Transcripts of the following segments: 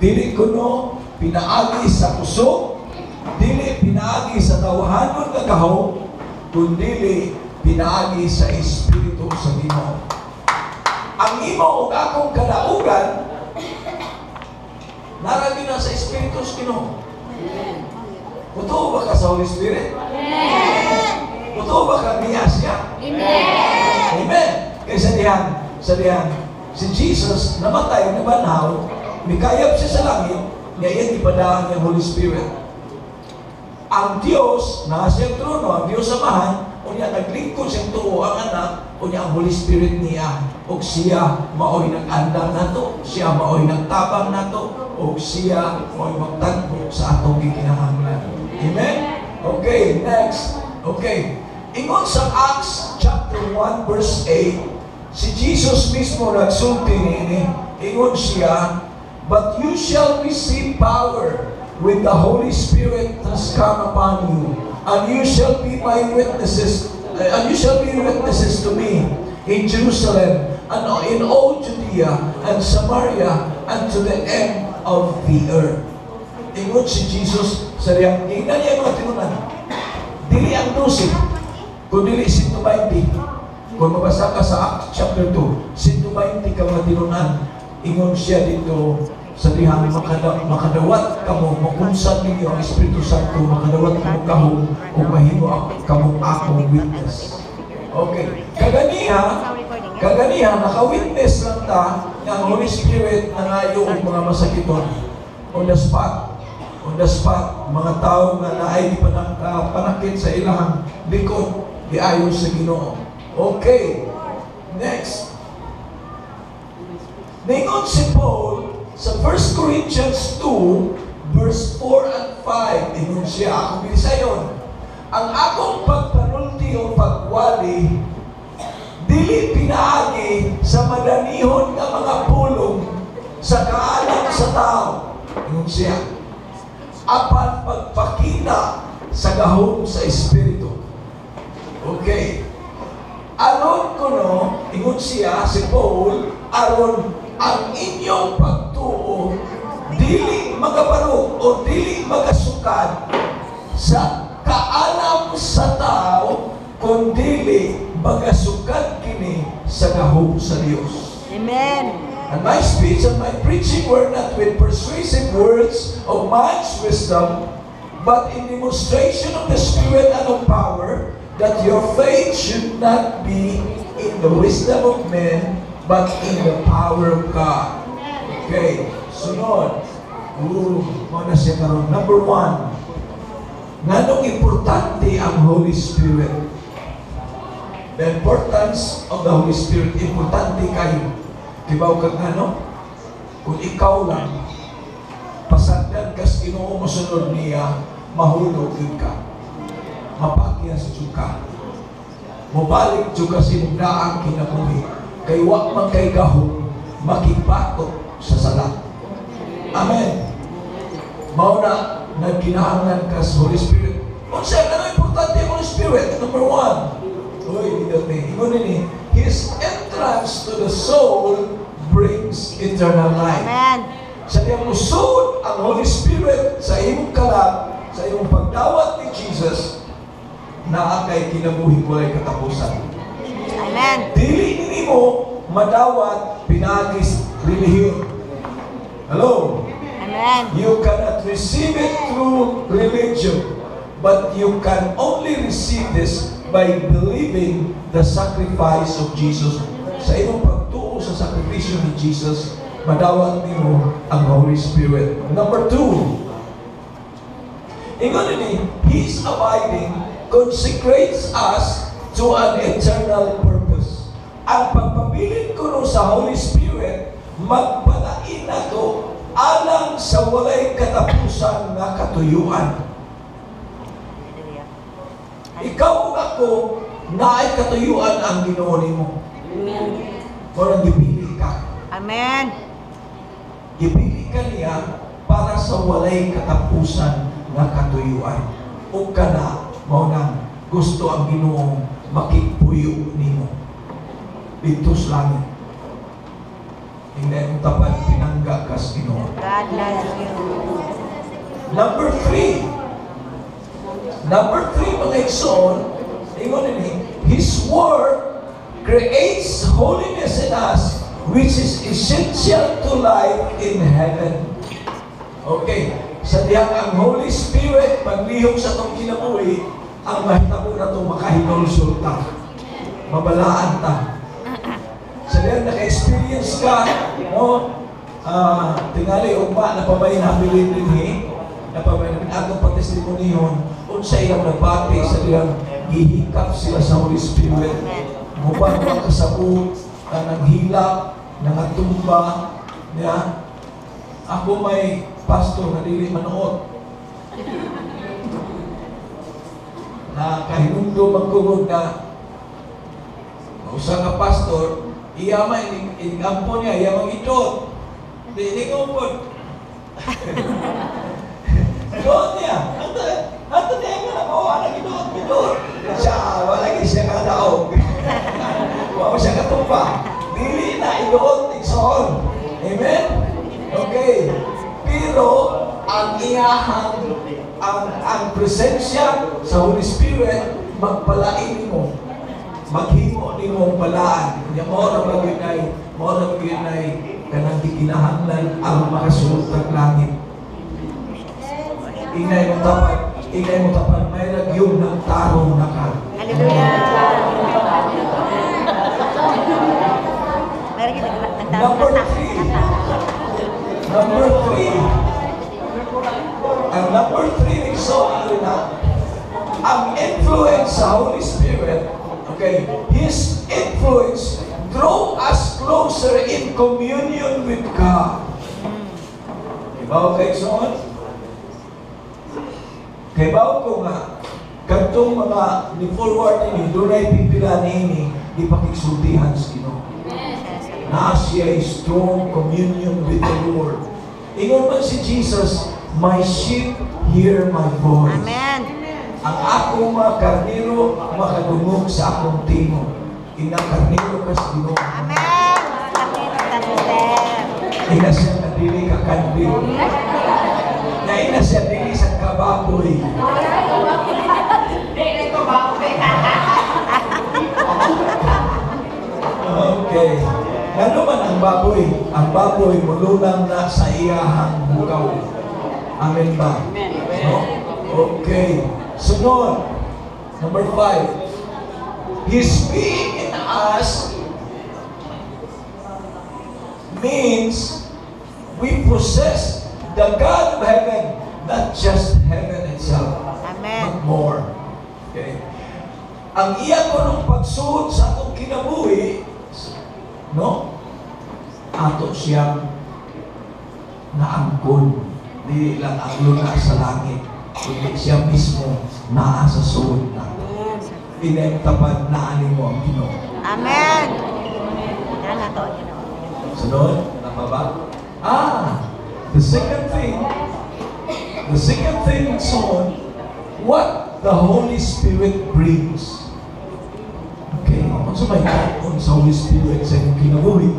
Dili kuno pinaagi sa kusog, dili pinaagi sa tawahanon nga gahom, kundi pinaagi sa Espiritu sa Ginoo. Ang imo ug akong kadaugan naragi na sa Espiritu sa Ginoo. Totoo ba ka sa Holy Spirit? Totoo ba ka niya siya? Amen. Kaya sadihan, si Jesus namatay, nabanhaw, mikayap siya sa langit, ngayon ipadaan niya Holy Spirit. Ang Diyos, nasa siyang trono, ang Diyos Amahan, o niya naglingkod siyang tuo ang anak, o niya ang Holy Spirit niya, o siya maoy nag-andam na to, siya maoy nagtabang na to, o siya maoy magtagpo sa atong gikinahanglan. Amen? Okay, next. Okay. Ingon sa Acts chapter 1 verse 8, si Jesus mismo nagsulti nini, ingon siya, "But you shall receive power when the Holy Spirit has come upon you, and you shall be my witnesses, to me in Jerusalem, and in all Judea and Samaria, and to the end of the earth." Ingon si Jesus sa riyang, tingnan niya mga tinunan, dili ang 12, kundi 120. Kung mabasa ka sa Acts chapter 2, 120 ka mga tinunan, ingon siya dito sa dihang makadawat kamo, makunsat ninyo ang Espiritu Santo, makadawat kamo kahong, kung mahimo kamo akong witness. Okay. Kaganiha, naka-witness lang ta ng Holy Spirit na ngayon ang mga masakiton. On the spot, mga tao na naay panakit sa ilang likod, di ayon sa Ginoo. Okay. Next. Ningon si Paul sa 1 Corinthians 2 verse 4 and 5, ingon siya, ako bilisayon, ang akong pagpanulti o pagwali dili pinaagi sa madanihon nga mga pulong sa kaalam sa tao, ingon siya, apan pagpakita sa gahom sa Espiritu. Okay. Aron kuno, ingon siya, si Paul, aron ang inyong pagtuo dili magabarog o dili magasukad sa kaalam sa tao, kundi magasukad kini sa gahom sa Dios. Amen. And my speech and my preaching were not with persuasive words of man's wisdom, but in demonstration of the Spirit and of power, that your faith should not be in the wisdom of men, but in the power of God. Okay, sunod. Muna siya karon. Number 1, nganong importante ang Holy Spirit? The importance of the Holy Spirit, importante kayo. Kibaw kang ano? Kung ikaw lang, pasagdan kas Ginoo masunod niya, mahulog yun ka. Mapakya sa ka. Mubalik juga si mugdaang kinabuhi. Kay wak man kay gahom, makipatok sa salat. Amen. Mao na nagkinahanglan ka sa Holy Spirit. Kung siya, ano importante ang Holy Spirit? Number 1. Uy, hindi ni. Ingon ni, His entrance to the soul brings eternal life. Amen. Sa iyong usod ang Holy Spirit sa iyong kalat, sa iyong pagdawat ni Jesus, na kay kinabuhi walay katapusan. Amen. Dili nimo madawat pinagis relihiyon. Hello? Amen. You cannot receive it through religion, but you can only receive this by believing the sacrifice of Jesus. Sa iyong pagtuo sa sakripisyo ni Jesus, madawat nimo ang Holy Spirit. Number 2, ingon ni, His abiding consecrates us to an eternal purpose. Ang pagpabilin ko sa Holy Spirit, magpalain na to alang sa walay katapusan na katuyuan. Ikaw o ako, naay katuyuan ang Ginoo nimo. Kung gipili ka. Amen. Gipili ka niya para sa walay katapusan na katuyuan. O kana, mao nang gusto ang Ginoo makipuyo nimo dito sa langit. Hindi mo tapat pinangga kas Ginoo. God loves you. Number three, mga igsoon, ingon ini, His Word creates holiness in us, which is essential to life in heaven. Okay, sa diyang ang Holy Spirit, paglihok sa itong kinabuhi, ang mahitabo na ito makahinulsol ta. Mabalaan ta. Sa diyang naka-experience ka, no? Tingali, ugma, napabay na bilin din napabay na atong pagtestimonihon, unsa ilang nabati sa diyang gihikap sila sa Holy Spirit. Mubang mga kasabot, nanghilak, nangatumba, niya. Ako may pastor na dili manood. Na kahinundo magkugod na usa ka pastor, iya man igampo niya, iya man idot. Dili ko po. Idot niya. Ato niya nga na mawa na idot. Siya, wala siya kadaog. Wala siya katumba. Dili na idot, igsoon. Amen? Okay. Pero ang iyahang ang presensya sa Holy Spirit magpalain mo, maghimo nimo balaan. Nya mo ra maginay kanang gikinahanglan ang makasulod sa langit. Ingay mo tapat may ragyong ng tarong na ka. Hallelujah. Number three. Ang number three, so ang influence sa Holy Spirit, okay, His influence draw us closer in communion with God. Diba, okay, so kaya ba ko nga, kantong mga ni-forward ini, doon ay pipila ini, di pakiksultihan sa Ginoo. Na siya strong communion with the Lord. Ingon man si Jesus, my sheep hear my voice. Amen. Ang akong mga karniro makadungog sa akong timo. Inang karniro ka sa Ginoo. Amen. Ina siya kadili ka kandi. Na ina siya dili sa kababoy. Okay. Ano man ang baboy? Ang baboy mulunang na sa iyahang bukaw. Amen ba? No? Okay. Sunod. Number 5. His being in us means we possess the God of heaven, not just heaven itself, Amen. but more. Okay. Ang iya ko ng pagsuot sa atong kinabuhi, no? Ato siyang naangkon. Di lang ang luna sa langit, kundi siya mismo naa sa suod na. Pinagtapad na ani mo ang Ginoo. Amen. Sunod, tama ba? The second thing, son, what the Holy Spirit brings. Okay, kung sa may kaon sa Holy Spirit sa inyong kinabuhi.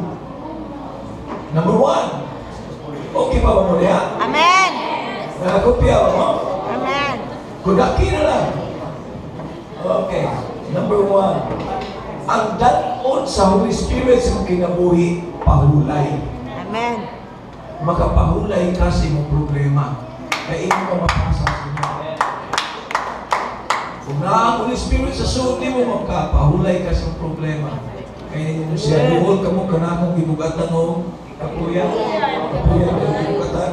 Number 1, okay pa ba mo niya? Amen. Nakakopya ba mo? Amen. Kudaki na lang. Okay, number 1, ang danon sa Holy Spirit sa inyong kinabuhi, pahulay. Amen. Makapahulay ka sa imong problema. Kaya imo ka mapasa sa inyo. Kung na ang Holy Spirit sa suti mo, makapahulay ka sa problema. Kaya ninyo siya, buhol ka mo, kanakong ibugatan mo, kapuyan, kaya ibugatan,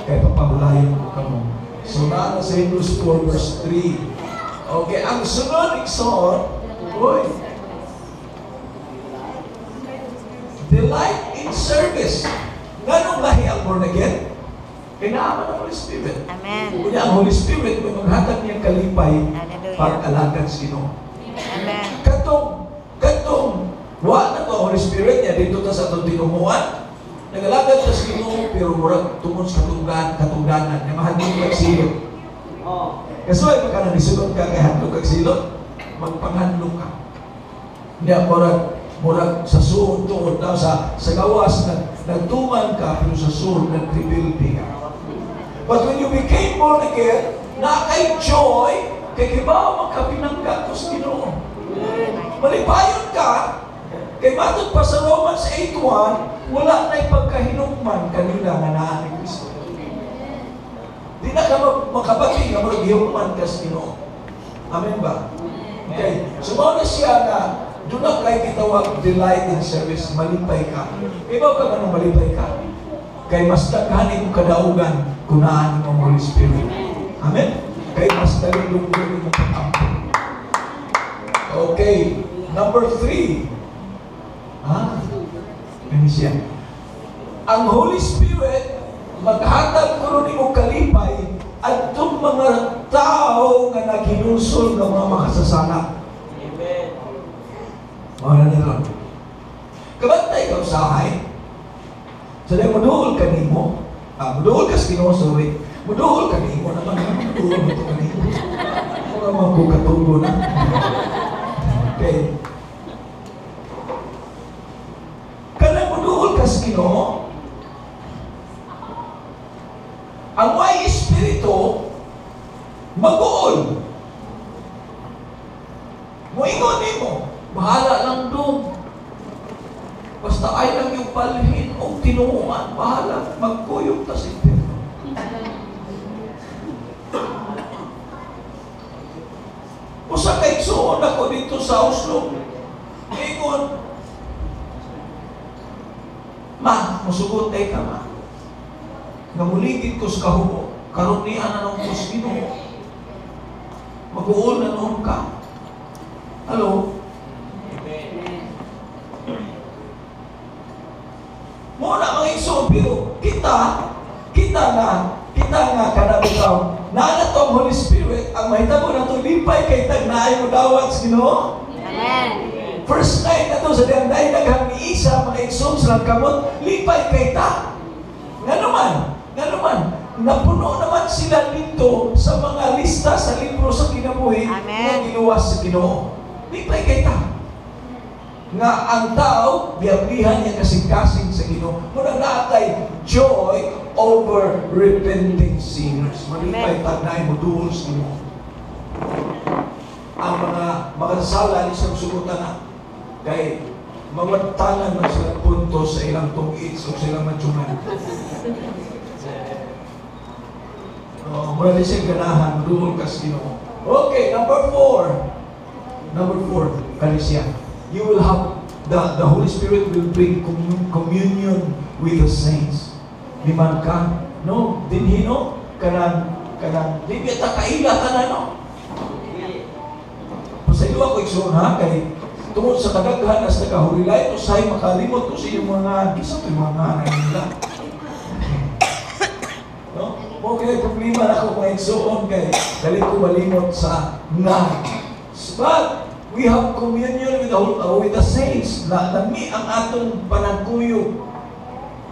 kaya papahulayan mo ka mo. So na sa Hebrews 4 verse 3. Okay, ang sunod ikson, boy, delight in service. Ganong lahi ang born again? Kinaaman ang Holy Spirit. Amen. Kaya ang Holy Spirit, may maghatag niyang kalipay Hallelujah. pag-alagad sa Ginoo. Amen. Katong, wa na to ang Holy Spirit niya, dito ta sa itong tinumuan. Nag-alagad sa Ginoo, pero murag tungkol sa katungganan, na mahadlong kagsilot. Kasi ay magkana nisulot ka kay hadlong kagsilot, magpanghandlong ka. Niya, murag sa suod tuod na sa gawas na nagtuman ka, pero sa soul, nag-rebelde ka. But when you became born again, na kay joy, kay kibaw magkapinangga ko sa Ginoo. Malipayon ka, kay matod pa sa Romans 8:1, wala na'y pagkahinukman kanila nga naa ni Kristo. Di na ka makabati nga maghihuman ka sa Ginoo. Amen ba? Okay. So, na siya na doon na kay kitawag delight in service, malipay ka. Ibaw ka ganun malipay ka. Kay mas daghanin mo kadaugan kunaan mo Holy Spirit. Amen? Kay mas dalulungin mo pag-ampo. Okay. Number 3. Ano siya? Ang Holy Spirit maghatag ko rin mo kalipay at itong mga tao nga naghinusol ng mga makasasala. Amen. Mga nila. Kabantay ka usahay. So, dahil maduhol ka nimo. Maduhol ka sa Ginoo, sorry. Maduhol ka nimo naman. Maduhol ito ka nimo. Mga mga kukatubo na. Okay. Kaya maduhol ka sa Ginoo, ang may espiritu mag-uol. Muingon nimo, bahala lang doon. Basta ay lang yung palhin o tinuungan, bahala, magkuyog ta sa impyerno. Usa kay suon ako dito sa Oslo. Ingon, ma, musugot ay ka, ma. Namuligid ko sa kahubo, karunian na nung ko sa Ginoo. Mag-uol na noon ka. Hello? Muna mga isobyo, kita nga kanabitaw, na to ang Holy Spirit, ang mahitabo na ito, lipay kay tagnaay mo dawat sa Ginoo. Amen. First night na ito, sa diyanday, naghang ni Isa, mga isom sa kamot, lipay kay ta. Nga naman, napuno naman sila dito sa mga lista sa libro sa kinabuhi na giluwas sa Ginoo. Lipay kay ta. Nga ang tao, biyabihan niya kasing-kasing sa Ginoo. Muna natay joy over repenting sinners. Malipay tagnay mo duhol sa Ginoo. Ang mga makasala ni sa sugutan na kay mawadtanan man sila punto sa ilang tungits o silang matsunan. Mula din siyang ganahan, duhol ka sa Ginoo. Okay, number 4. Kalisiya. You will have, the Holy Spirit will bring communion with the saints. Di man ka, no? Dinhi, no? Kanang, di kita kaila ka na, no? Pasaylo ako iksun, ha? Kay, tungod sa kadaghan as nagahulilay, usay makalimot ko sa iyong mga isa, yung mga nanay nila. No? Okay, problema na ako kung iksun, kay, dali ko malimot sa nga. But, we have communion with the saints. Nami ang atong panagkuyog.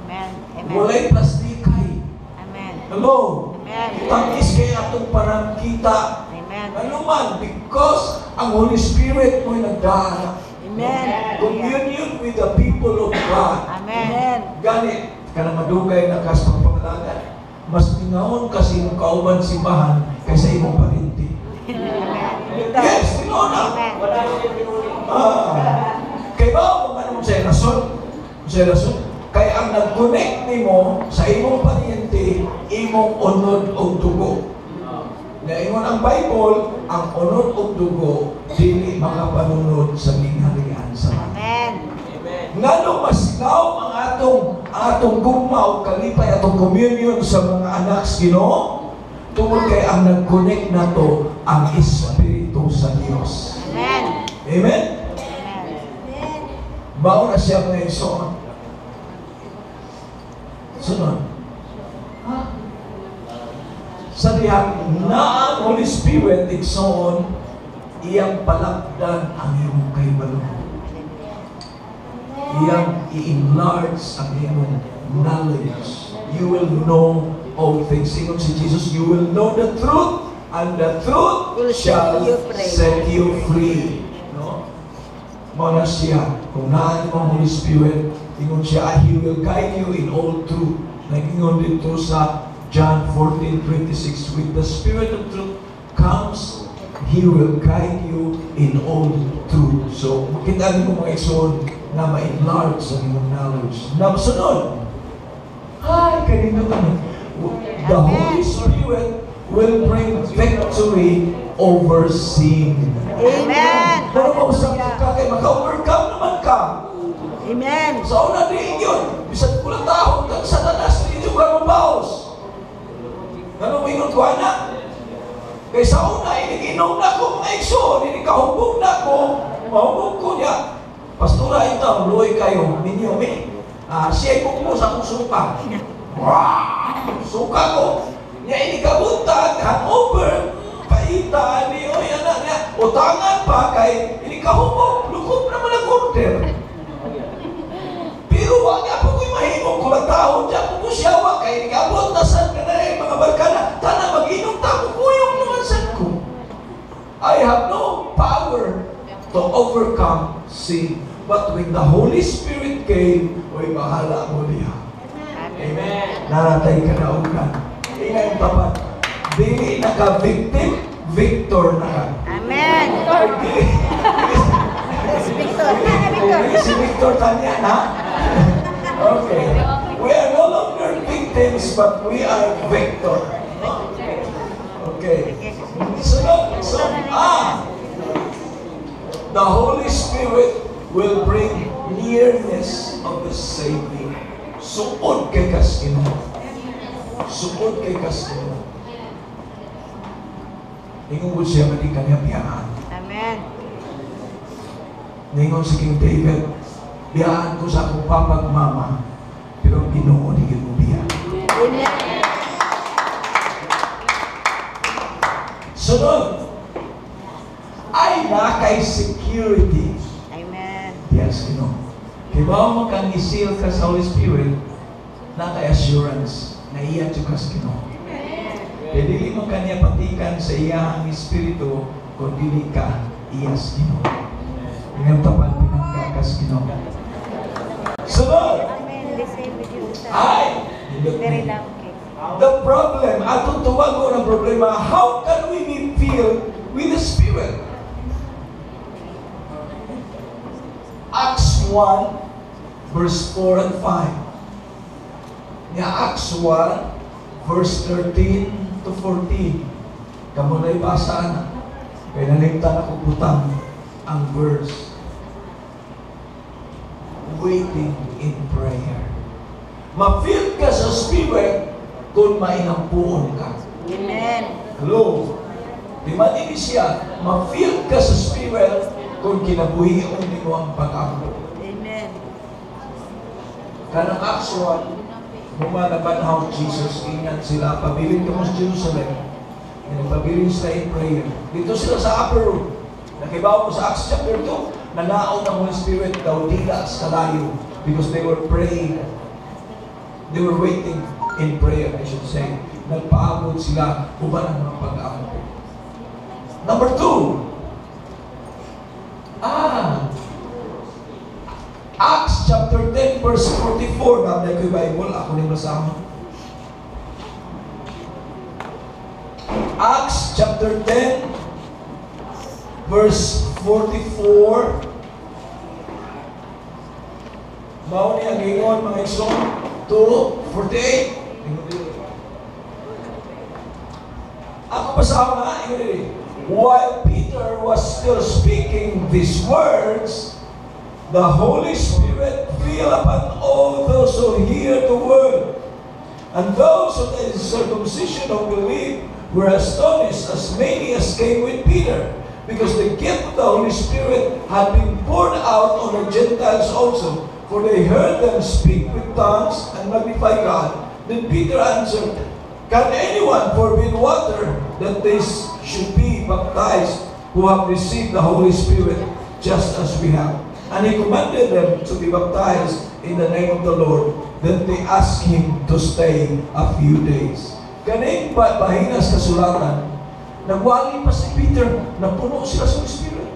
Amen. Walay plastikay. Amen. Hello? Amen. Tangis kay atong panagkita. Amen. Ano man, because ang Holy Spirit mo'y nagdala. Amen. Communion with the people of God. Amen. Gani, ka na madugay na kas pagpangalagan. Mas tingaon kasi yung kauban simbahan kaysa imong parinti. Yes, tinona. Kaya ba, kung ano sa rason? Kaya ang nag-connect nimo sa imong paryente, imong unod o dugo. Naingon ang Bible, ang unod o dugo, dili makapanunod sa mingharian sa Amen. Ngano masinaw ang atong gugma o kalipay, atong communion sa mga anak sa Ginoo? Tungod kay ang nag-connect na to ang Espiritu sa Diyos. Amen. Amen? Amen. Bao na siya mga igsoon. Sunod. Sa diyang na ang Holy Spirit igsoon, iyang palakdan ang iyong kaybalong. Iyang i-enlarge ang iyong knowledge. You will know all things. Ingon si Jesus, you will know the truth, and the truth shall set you free. No? Mga siya, kung naan mo Holy Spirit, ingon siya, He will guide you in all truth. Nag-ingon dito sa John 14:26, with the Spirit of truth comes, He will guide you in all truth. So, makita niyo mga igsoon na ma-enlarge sa inyong knowledge. Na masunod, ay, kanino ka na. The Holy Spirit will bring victory over sin. Amen. Pero mausap ka kay maka-overcome naman ka. Amen. Sa una din yun, bisan ko lang tahon kang satanas, hindi ka mabaos. Ganun mo ingon ko, anak? Kaya sa una, iniginom na ko mga igsoon, inikahubog na ko, mahubog ko niya. Pastora, ito, luoy kayo, ninyo, siya mo sa akong suka. Wow! Suka ko. Niya inikabuntag, hangover, paita, ni oy, anak niya, utangan pa kay inikahubog, lukop naman ang order. Pero wag niya po ko'y mahimong kulang taon dyan, kung siyawa kay inikabot na saan ka na mga barkada, tana mag-inom ta, kukuyong naman saan ko. I have no power to overcome sin. But when the Holy Spirit came, oy, bahala mo niya. Amen. Naratay ka na ugan. Ingay tapat. Dili naka-victim, victor na ka. Amen. Si Victor. Si Victor Tanyan, ha? Okay. We are no longer victims, but we are victor. Okay. So, the Holy Spirit will bring nearness of the Savior. Suod kay Kastino. Suod kay Kastino. Ningon siya mali kanya biyaan. Amen. Ningon si King David, biyaan ko sa akong papag mama, pero ang Ginoo di mo biyaan. Amen. Sunod, ay na kay security. Amen. Yes, Ginoo. Kaya ba mo kang isil ka sa Holy Spirit, na kay assurance na iya ka sa Ginoo. Kaya dili mo kanya patikan sa iyang espiritu kung dili ka iya sa Ginoo. Ingam tapan pinangga ka sa Ginoo. Sunod! Amen. The same with you, sir. Ay! Very long cake. The problem, atong tuwago ng problema, how can we be filled with the Spirit? Acts 1, verse 4 and 5. Nga Acts 1, verse 13 to 14. Kamu na ibasa na. Kaya nalimtan ako butang ang verse. Waiting in prayer. Ma-feel ka sa Spirit kung mainampuon ka. Amen. Hello? Di man ini siya, ma-feel ka sa Spirit kung kinabuhion ni mo ang pag-ampo. Amen. Kanang Acts 1, bumalaban how Jesus, ingat sila, pabilin ka mo sa Jerusalem. Pabilin sila in prayer. Dito sila sa upper room. Nakibaw ko sa Acts chapter 2, nanaon ng Holy Spirit daw dila sa kalayo because they were praying. They were waiting in prayer, I should say. Nagpaabot sila uban ang mga pag-aampo. Number 2, Acts chapter 10 verse 44. Nabday ko yung Bible, ako rin masama. Acts chapter 10 verse 44. Mao ni ang ingon mga igsoon 2:48. Ako basahin na, ingon dili. While Peter was still speaking these words, the Holy Spirit fell upon all those who hear the word. And those of the circumcision who believed were astonished, as many as came with Peter, because the gift of the Holy Spirit had been poured out on the Gentiles also. For they heard them speak with tongues and magnify God. Then Peter answered, can anyone forbid water that they should be baptized who have received the Holy Spirit just as we have? And he commanded them to be baptized in the name of the Lord. Then they asked him to stay a few days. Kaning bahinas kasulatan, nagwali pa si Peter, napuno sila sa Spirit.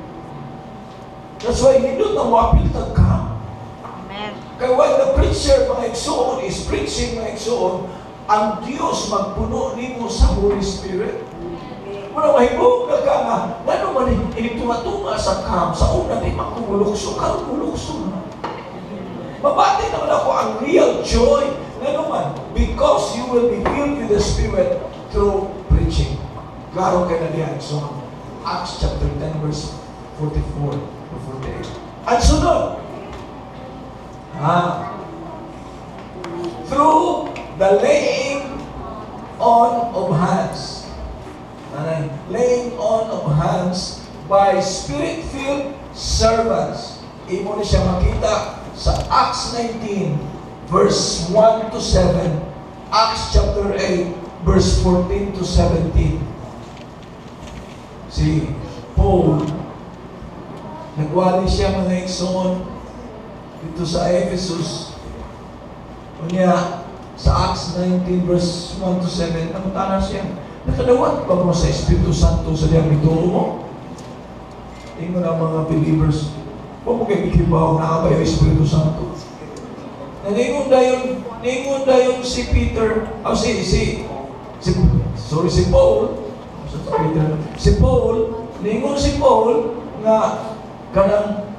That's why nindot na wapil tagka. Amen. Kaya when the preacher, mga igsoon, is preaching, mga igsoon, ang Diyos magpuno nimo sa Holy Spirit. Muna mahibog ka nga, gano'n man initunga-tunga sa camp, sa una di makumulukso, karumulukso na. Mabati naman ako ang real joy, gano'n man, because you will be filled with the Spirit through preaching. Klaro kayo na diyan. So, Acts chapter 10 verse 44 to 48. At sunod, through the laying on of hands. Laying on of hands by Spirit-filled servants. Imo ni siya makita sa Acts 19 verse 1 to 7, Acts chapter 8 verse 14 to 17. Si Paul, nagwali siya mga igsoon dito sa Ephesus. Kunya, sa Acts 19 verse 1 to 7, namutana siya. Nakadawat pa mo sa Espiritu Santo sa diyang ituro mo? Tingnan na mga believers, huwag mo kayo ikibaw na abay ang Espiritu Santo. Ningon dayon si Peter, si Paul, ningon si Paul nga kanang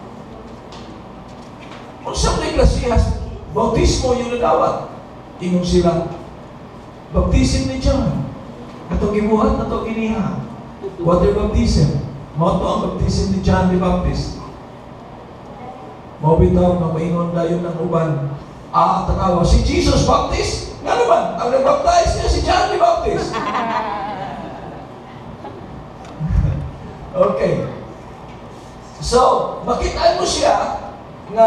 kung sa mga iglesiyas, bautismo yung nadawat. Ingon sila, baptism ni John. Atong gibuhat, atong giniha. Water baptism. Mao to ang baptism ni John the Baptist. Mao bitaw na maingon dayon ng uban. Tanawa, si Jesus Baptist? Nga naman, ang nag-baptize niya si John the Baptist. Okay. So, makitaan mo siya na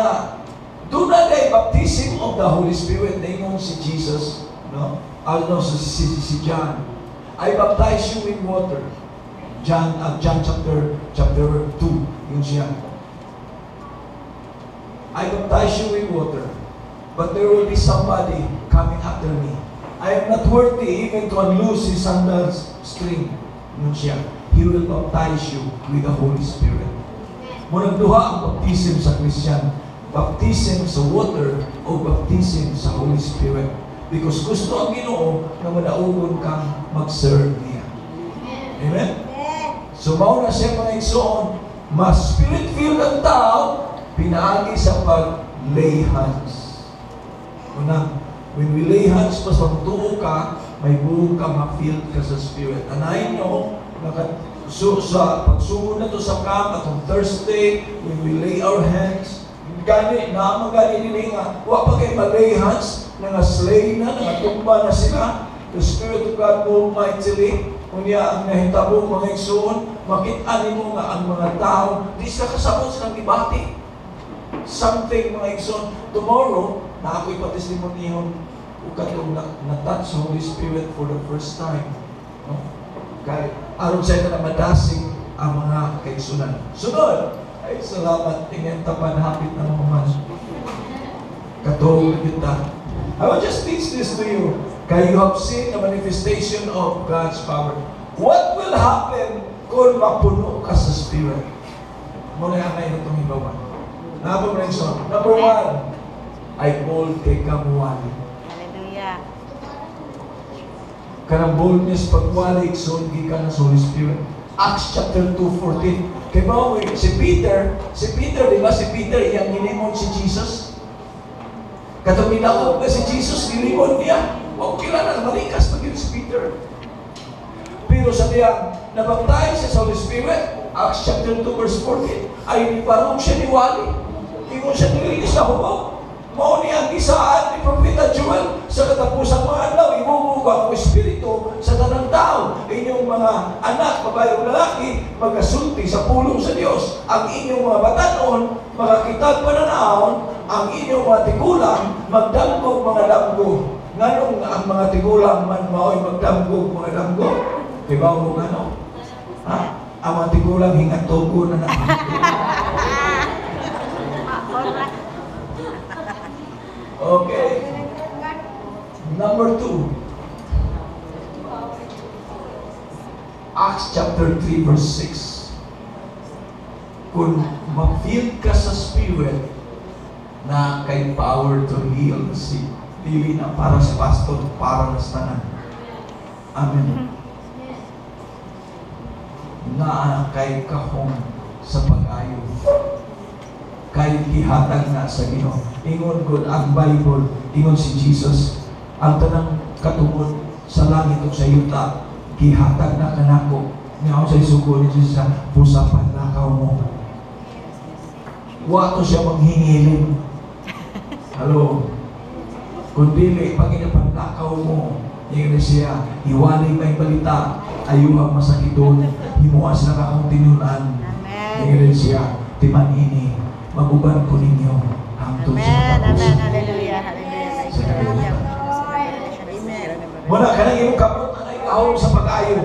doon na day baptism of the Holy Spirit na ingon si Jesus, no? Si John. I baptize you in water. John chapter 2, yun siya. I baptize you in water, but there will be somebody coming after me. I am not worthy even to unloose his sandals string. Yun siya. He will baptize you with the Holy Spirit. Munang duha ang baptism sa Christian. Baptism sa water o baptism sa Holy Spirit. Because gusto ang Ginoo na malaugon kang mag-serve niya. Amen? So, mauna siya mga igsoon, mas spirit-filled ang tao, pinaagi sa pag-lay hands. Una, when we lay hands, mas magtuo ka, may buong ka, ma-filled ka sa Spirit. Anayin nyo, sa pagsugod na to sa camp, atong Thursday, when we lay our hands, gani, magani nila nga, wa pa kayo mag-lay hands, slay na, tumba na sila. The Spirit of God moved mightily. Kunya ang nahitabo mga igsoon, makita mo nga ang mga tao, di sila kasabot silang debate. Something mga igsoon, tomorrow, na ako'y patestimonihon, ukatong na-touch sa Holy Spirit for the first time. No? Kaya, aron sa na madasig ang mga kaigsunan. Sunod! Ay, salamat. Tingnan tapan, hapit na naman. Katulad kita. I will just teach this to you. Kaya you have seen the manifestation of God's power. What will happen kung mapuno ka sa Spirit? Muna yung ngayon itong hibawan. Number one, ay bold kay kamuwali. Hallelujah. Kanang boldness pagwali, sungi ka na sa Holy Spirit. Acts chapter 2:14. Kaya ba, si Peter, di ba si Peter, iyang gilimon si Jesus? Katong minakot na si Jesus, gilimon niya. Huwag kilala, malikas na si Peter. Pero sa niya, nabaptay siya sa Holy Spirit, Acts chapter 2 verse 14, ay parang siya niwali. Ingon siya nilinis na huwag. Mao niya ang isaan ni Propeta Joel sa katapusang mga adlaw, imumuga ang Espiritu sa tanang tao. Inyong mga anak, babae o lalaki, magasulti sa pulong sa Diyos. Ang inyong mga batanon, makakitag pananaon, ang inyong mga tigulang, magdamgog mga damgo. Nganong ang mga tigulang man mao'y magdamgog mga damgo? Diba mo ngano? Ha? Ang mga tigulang hingatogo na naman. Okay. Number 2. Acts chapter 3 verse 6. kung ma-feel ka sa spirit na kay power to heal the sick, dili na para sa pastor, para sa tanan. Amen. Na kay kahong sa pag-ayo, kay gihatag na sa Ginoo. Ingon gud ang Bible, ingon si Jesus, ang tanang katungod sa langit ug sa yuta gihatag na kanako. Nga sa isugo ni Jesus sa pusapan lakaw mo. Wa to siya manghingilin. Hello. Kundi pag inapanlakaw mo, yung siya, iwalay may balita, ayuhang masakidon, himuas na akong tinunan. Yung siya, timan ini, maguban ko ninyo, hangtod sa Amen. tapos. Amen. Hallelujah. Hallelujah. Muna, kanang iyong kamot na naikahong sa pag-ayo.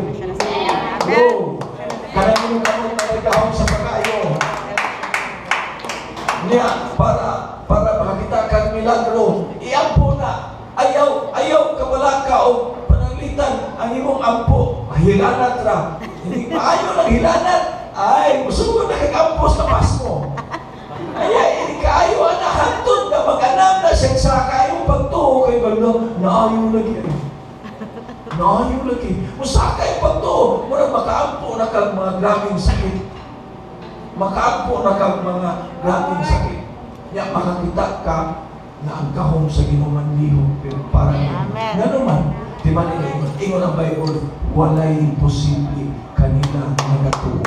Bro, kanang iyong kamot na naikahong sa pag-ayo. Niya, para makakita kang milagro, iampo na. Ayaw kawala ka o pananglitan ang imong ampo. Hilanat ra. Hindi maayo lang hilanat. Ay, gusto mo na kagampos na pas mo. Ay, hindi kaayo na hantod na mag-anam na siya sa kayong pagtuho kay Baldo. Naayo lagi. Naayo lagi. Musakay pagtuho. Muna makaampo na kang mga grabing sakit. Makaampo na kang mga grabing sakit. Ya, makakita ka na ang kahong sa ginuman liho, pero parang nga naman, di ba nila ingon ang Bible, walay imposible kanila nagatuo.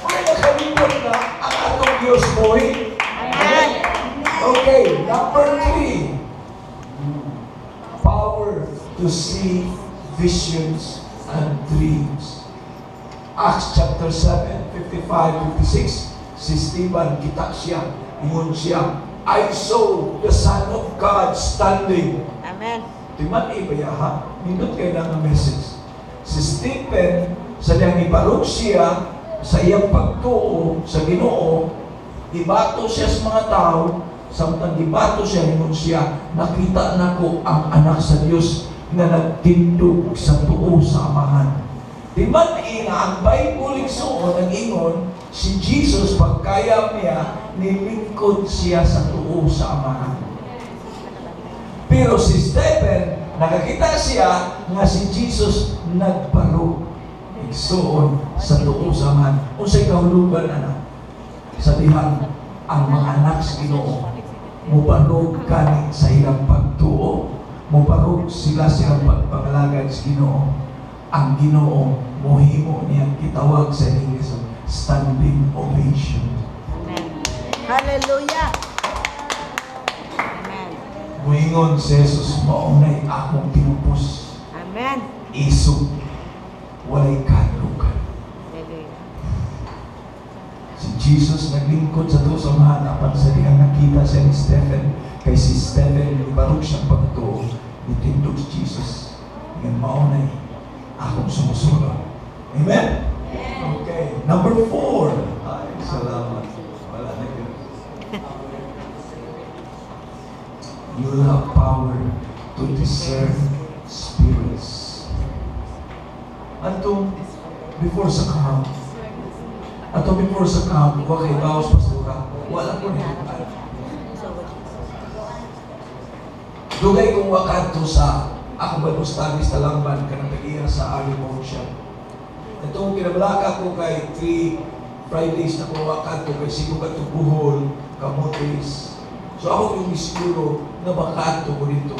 May nakalipot na ang atong Diyos boy. Okay, number 3. Power to see visions and dreams. Acts chapter 7, 55, 56. Si Stephen, kita siya, ingon siya, I saw the Son of God standing. Amen. Timan ibaya ha, nindot kayo lang ang message. Si Stephen, sa niyang ibarog siya, sa iyang pagtuo, sa Ginoo, ibato siya sa mga tao, samtang ibato siya, ingon siya, nakita na ko ang anak sa Diyos na nagtindog sa tuo sa Amahan. Timan ina, ang Bible igsuon ang ingon, si Jesus, pagkayam niya, nilingkod siya sa tuo sa Amahan. Pero si Stephen, nakakita siya nga si Jesus nagbarog. Igsuon sa tuo sa Amahan. Unsay kahulugan, anak? Sa dihan, ang mga anak sa Ginoo, mubarog kani sa ilang pagtuo, mubarog sila silang pagpangalagad sa Ginoo. Ang Ginoo, mohimo niyang kitawag sa English, standing ovation. Amen. Hallelujah. Amen. Muingon si Jesus, maunay akong tinupos. Amen. Isog, walay kadlukan. Hallelujah. Si Jesus naglingkod sa to sa mahanapan sa dihang nakita siya ni Stephen. Kay si Stephen, ibarog siyang pagtuo. Itindog si Jesus. Ngayon maunay akong sumusunod. Amen? Okay. Number 4. Ay, salamat. Wala na yun. You will have power to discern spirits. Atong before sa camp, huwag kayo bawas pastura. Wala ko na yun. Dugay kong wakanto sa ako Bible studies talamban ka nag-iya sa Alimon siya. Itong kinabalaka ko kay 3 Fridays na kumawakan ko kay Sigo Katubuhol, Kamotes. So ako yung isiguro na bakanto ko dito.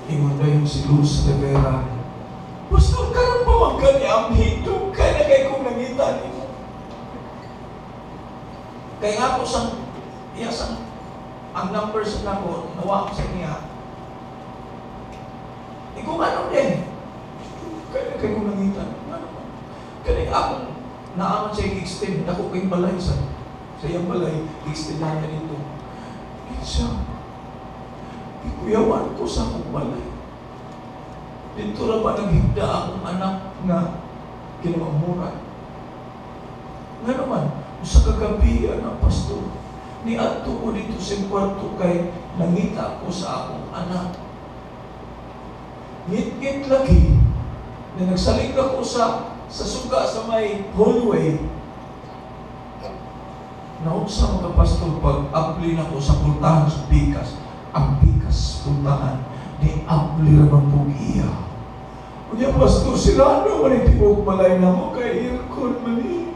Ingon na yung si Luz Rivera. Pastor, karang pamangka ni Amhito, kaya na kayo kong nangita niyo. Kaya nga po ang numbers na ko, nawa ko sa niya. Kung ano din, kaya kayo nangitan. Kaya akong naaman siya i-extend. Ako kayong balay sa iyang balay, i-extend natin ito. Siya, ikuyawan ko sa akong balay. Dito na ba naghigda akong anak na kinamamura? Nga naman, sa kagabi, pastor, niadto ko dito sa kwarto kay nangita ko sa akong anak. Ngit-ngit lagi na nagsalig ako sa suga sa may hallway, Naunsa mga pastor pag-apply na ko sa pultahan sa bikas. Ang bikas pultahan ni apply naman po iya. Kunya pastor, sirano man yung tibok malay na mo kay aircon mali.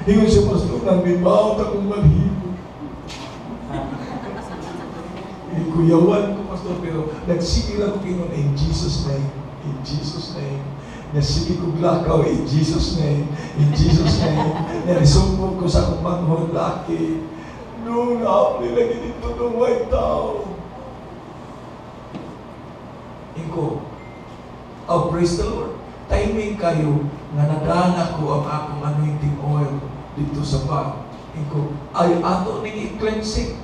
Ingon siya pastor, nang bibawat akong malhibo. Kuyawan ko pastor, pero nagsige lang ko ingon in Jesus name, in Jesus name. Nasige ko glakaw in Jesus name, in Jesus name. Narisumpo ko sa akong manghod laki. No, na-apply lagi dito ng white tao. Iko, oh praise the Lord. Timing kayo nga nadana ko ang akong anointing oil dito sa bag. Iko, ay ato ning i-cleansing.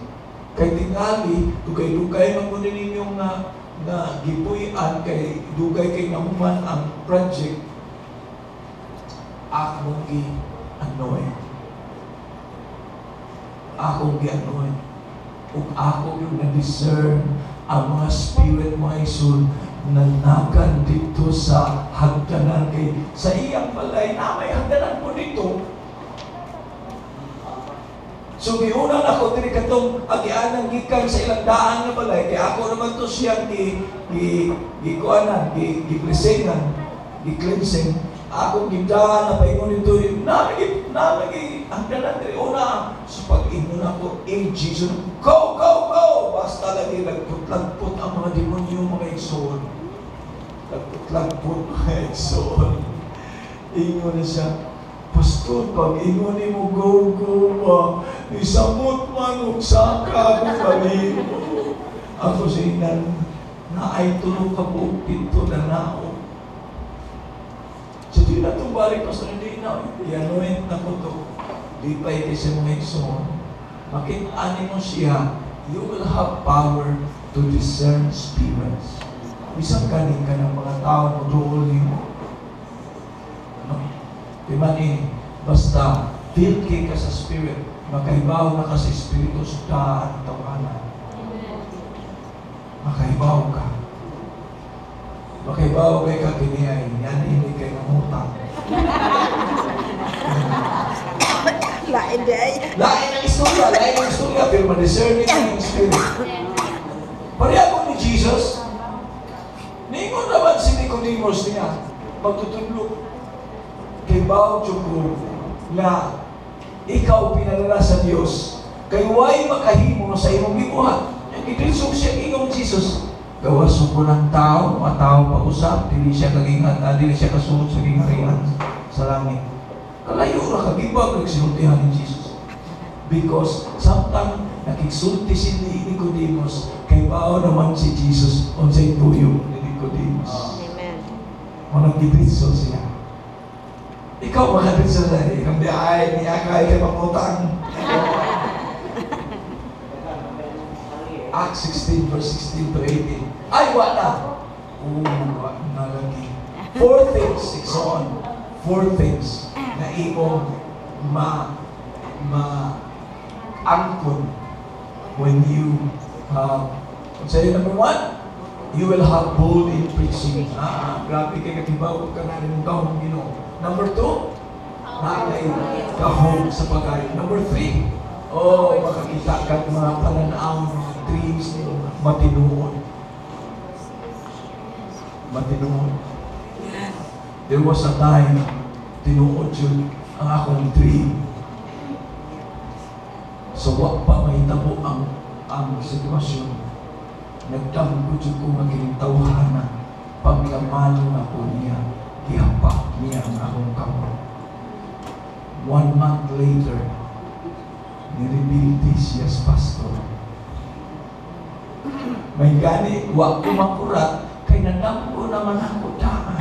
Kay tingali, dugay-dugay man mo ninyong na gipuy-an kay dugay kay nahuman ang project. Akong gi-anoint. Akong gi-anoint. Ug ako yung na-discern ang mga spirit mga isul na nagan dito sa hagdanan kay sa iyang balay na may hagdanan po dito. So giuna na ko diri katong agianan gikan sa ilang daan nga balay kay ako naman to siya gikuanan gi-blessingan gi-cleansing ako gidaan na paingon ito na lagi hagdanan diri una so pag imo na ko in Jesus go basta lagi lagput-lagput ang mga demonyo mga igsoon. Lagput-lagput mga igsoon. Ingon na siya, pastor, pag ingon ni mo go, isamot man o saka ako pali mo. Ako sinan, na ay tulog ka po, pinto na nao. So di na itong balik, pastor, hindi na. I-anoint na ko to. Di pa iti sa mga igsoon. Makit-ani mo siya, you will have power to discern spirits. Isang kanin ka ng mga tao mo doon mo. No? Diba ni, basta filled ka sa spirit, makaibaw na ka sa espiritu sa at tawanan. Makaibaw ka. Makaibaw kay ka kiniyay, yan hindi kay namutang. Lain day. Lain ang istorya, pero ma-discerning ang spirit. Pareha ni Jesus, ningon naman si Nicodemus niya, magtutulog. Kay Bao Chukro, na ikaw pinalala sa Diyos, kay way makahimo sa imong gibuhat. Idilisog siya ingong Jesus. Gawas ko ng tao, matao pag-usap, dili siya kagingat, dili siya kasunod sa gingarihan sa langit. Kalayo ra kagibag nagsultihan ni Jesus. Because samtang nakigsulti si Nicodemus, kay bao naman si Jesus unsay tuyo ni Nicodemus. Amen. Mo nagdipitso siya. Ikaw makapitso na rin. Kung di ay niya kay pangutang. Acts 16 verse 16 to 18. Ay, wala. Wala na lagi. 4 things, it's on. 4 things na imong angkon when you say number 1, you will have bold in preaching. Grabe kay katibaw ka na rin mong kahong Ginoo. Number 2, nakay kahong sa pagkain. Number 3, makakita ka ng mga pananaw, mga dreams nyo, matinuon. There was a time, tinuod yun ang akong dream. So, wag pa mahitabo ang sitwasyon. Nagdamgo dyan ko magkilitawahan paglamalo na po niya, ihapak niya ang akong kamay. 1 month later, ni-reveal this yes, pastor. May gani, wag ko makurat, kay nadamgo naman ako daan.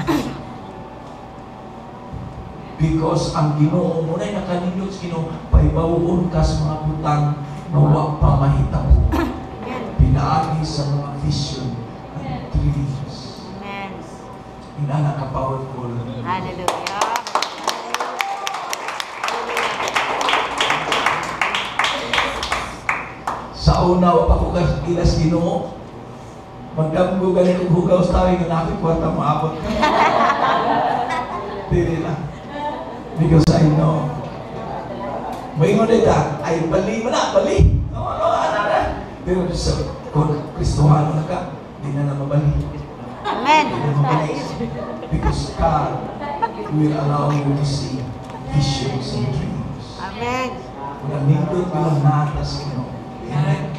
Because ang Ginoo mo na nakanindot sa Ginoo, paibawon ka sa mga butang na wag pa mahitabo. Pinaagi sa mga vision and dreams. Amen. Inana ka powerful. Hallelujah. Sa una, wapa ko ilas Ginoo, magdamgo galing kong hugaw sa tawin, ganapit kwarta maabot ka. Dili lang. Because I know Maingon na ay bali mo na, bali. Ano. Pero sa kung Kristohano na ka, di na mabali. Amen. Di na mabali. Because God will allow you to see visions and dreams. Amen. Kung nindot yung natas kino. Amen.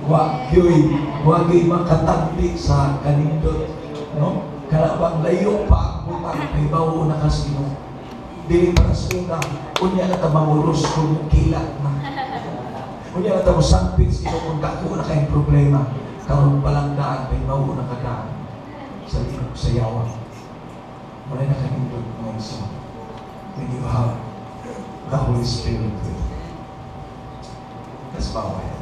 Wag yo'y makatagli sa kanindot. No? Kalabang layo pa ang butang kay bawo na kasino. Dili para sa una, unya na tamanguros kung kilat na. Unya na tamo sampits ito kung dako na kayong problema. Karoon palang daan, kay bawo na kadaan. Sa linog, sa yawa. Wala na kanindot mga isa. When you have the Holy Spirit with you. Let's bow our heads.